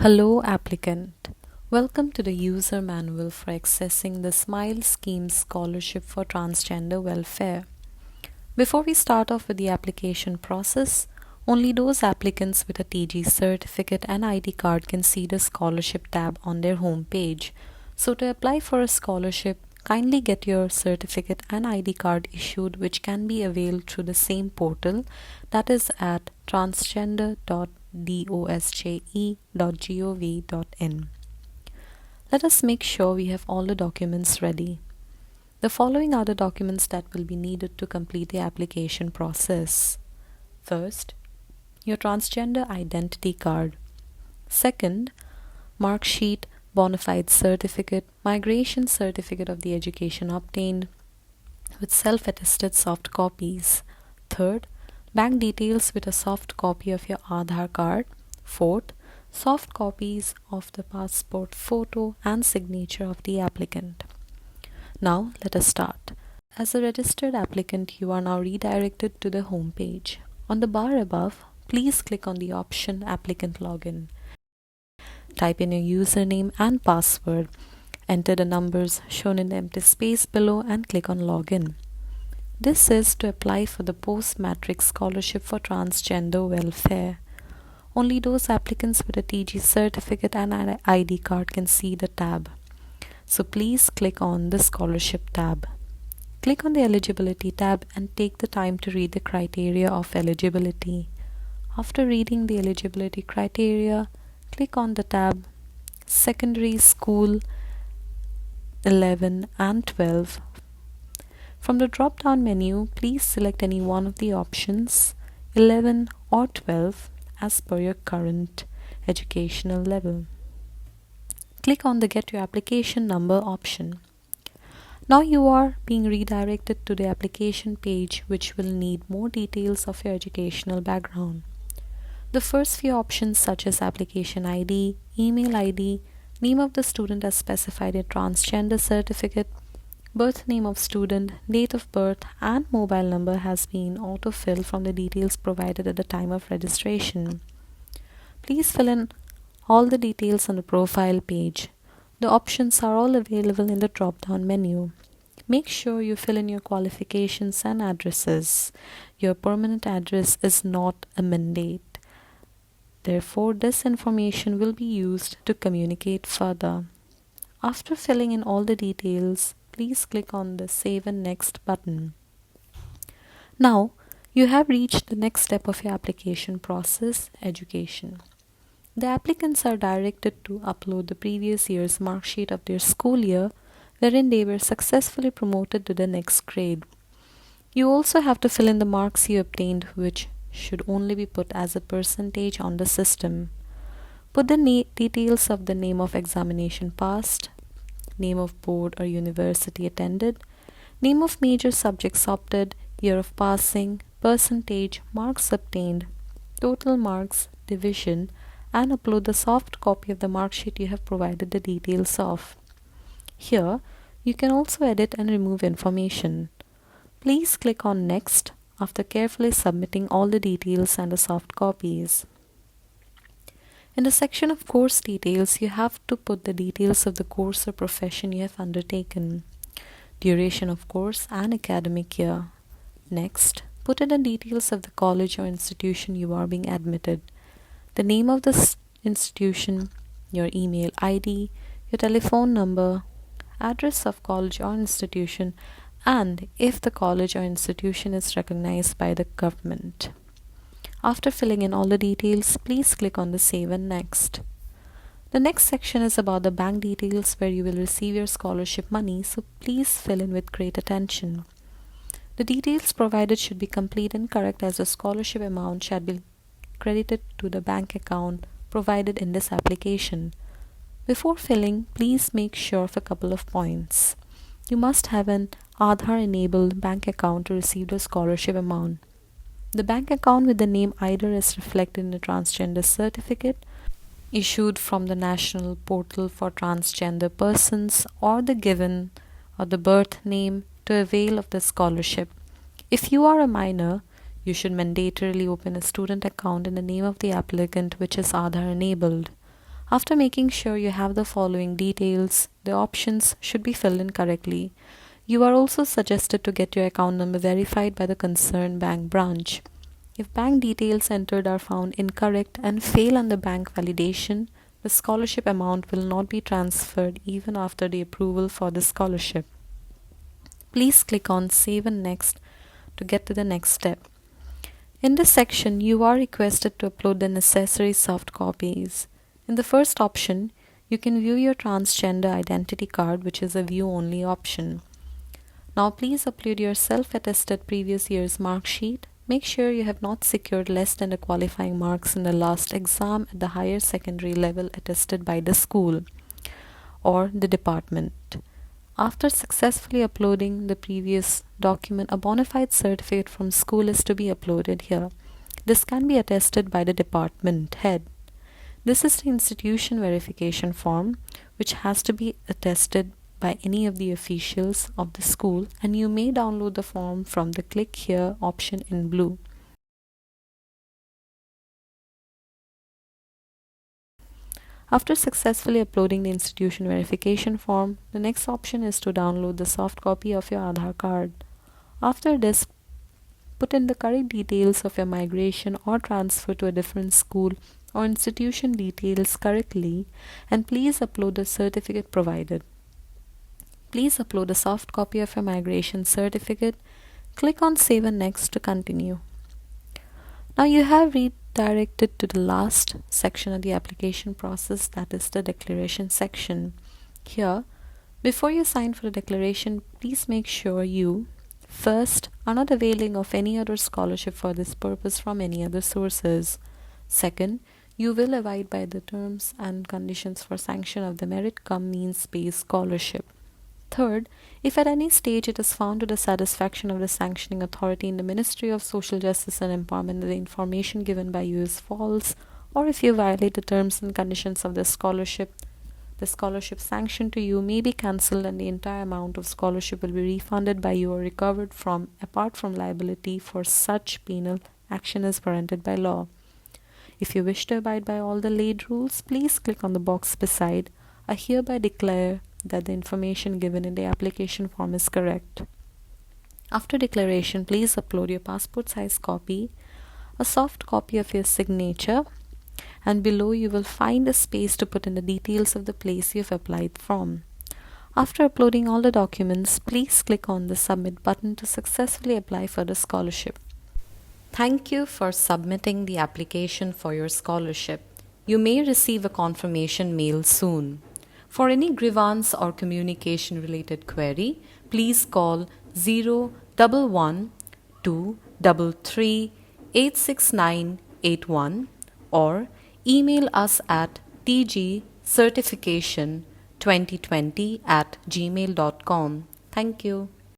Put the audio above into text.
Hello applicant. Welcome to the user manual for accessing the Smile Scheme Scholarship for Transgender Welfare. Before we start off with the application process, only those applicants with a TG certificate and ID card can see the scholarship tab on their home page. So to apply for a scholarship, kindly get your certificate and ID card issued, which can be availed through the same portal, that is at transgender.dosje.gov.in. Let us make sure we have all the documents ready. The following are the documents that will be needed to complete the application process. First, your transgender identity card. Second, mark sheet, bona fide certificate, migration certificate of the education obtained with self-attested soft copies. Third, bank details with a soft copy of your Aadhaar card. Fourth, soft copies of the passport photo and signature of the applicant. Now let us start. As a registered applicant, you are now redirected to the home page. On the bar above, please click on the option Applicant Login. Type in your username and password. Enter the numbers shown in the empty space below and click on Login. This is to apply for the Post Matric Scholarship for Transgender Welfare. Only those applicants with a TG certificate and an ID card can see the tab. So please click on the Scholarship tab. Click on the Eligibility tab and take the time to read the criteria of eligibility. After reading the eligibility criteria, click on the tab Secondary School 11 and 12. From the drop-down menu, please select any one of the options, 11 or 12, as per your current educational level. Click on the Get Your Application Number option. Now you are being redirected to the application page, which will need more details of your educational background. The first few options, such as application ID, email ID, name of the student as specified in transgender certificate, birth name of student, date of birth, and mobile number has been auto-filled from the details provided at the time of registration. Please fill in all the details on the profile page. The options are all available in the drop-down menu. Make sure you fill in your qualifications and addresses. Your permanent address is not a mandate. Therefore, this information will be used to communicate further. After filling in all the details, please click on the Save and Next button. Now, you have reached the next step of your application process, education. The applicants are directed to upload the previous year's mark sheet of their school year, wherein they were successfully promoted to the next grade. You also have to fill in the marks you obtained, which should only be put as a percentage on the system. Put the details of the name of examination passed, name of board or university attended, name of major subjects opted, year of passing, percentage, marks obtained, total marks, division, and upload the soft copy of the mark sheet you have provided the details of. Here, you can also edit and remove information. Please click on Next after carefully submitting all the details and the soft copies. In the section of course details, you have to put the details of the course or profession you have undertaken, duration of course and academic year. Next, put in the details of the college or institution you are being admitted, the name of the institution, your email ID, your telephone number, address of college or institution, and if the college or institution is recognized by the government. After filling in all the details, please click on the Save and Next. The next section is about the bank details where you will receive your scholarship money, so please fill in with great attention. The details provided should be complete and correct, as the scholarship amount shall be credited to the bank account provided in this application. Before filling, please make sure of a couple of points. You must have an Aadhaar-enabled bank account to receive the scholarship amount. The bank account with the name either is reflected in the transgender certificate issued from the National Portal for Transgender Persons, or the given or the birth name to avail of the scholarship. If you are a minor, you should mandatorily open a student account in the name of the applicant, which is Aadhaar enabled. After making sure you have the following details, the options should be filled in correctly. You are also suggested to get your account number verified by the concerned bank branch. If bank details entered are found incorrect and fail on the bank validation, the scholarship amount will not be transferred even after the approval for the scholarship. Please click on Save and Next to get to the next step. In this section, you are requested to upload the necessary soft copies. In the first option, you can view your transgender identity card, which is a view-only option. Now please upload your self-attested previous year's mark sheet. Make sure you have not secured less than the qualifying marks in the last exam at the higher secondary level attested by the school or the department. After successfully uploading the previous document, a bona fide certificate from school is to be uploaded here. This can be attested by the department head. This is the institution verification form, which has to be attested by any of the officials of the school, and you may download the form from the Click Here option in blue. After successfully uploading the institution verification form, the next option is to download the soft copy of your Aadhaar card. After this, put in the correct details of your migration or transfer to a different school or institution details correctly, and please upload the certificate provided. Please upload a soft copy of your migration certificate. Click on Save and Next to continue. Now you have redirected to the last section of the application process, that is the declaration section. Here, before you sign for the declaration, please make sure you first are not availing of any other scholarship for this purpose from any other sources. Second, you will abide by the terms and conditions for sanction of the merit-cum-means-based scholarship. Third, if at any stage it is found to the satisfaction of the sanctioning authority in the Ministry of Social Justice and Empowerment that the information given by you is false, or if you violate the terms and conditions of the scholarship sanction to you may be cancelled and the entire amount of scholarship will be refunded by you or recovered from, apart from liability for such penal action as warranted by law. If you wish to abide by all the laid rules, please click on the box beside "I hereby declare that the information given in the application form is correct." After declaration, please upload your passport size copy, a soft copy of your signature, and below you will find a space to put in the details of the place you have applied from. After uploading all the documents, please click on the Submit button to successfully apply for the scholarship. Thank you for submitting the application for your scholarship. You may receive a confirmation mail soon. For any grievance or communication related query, please call 011-233-86981 or email us at tgcertification2020@gmail.com. Thank you.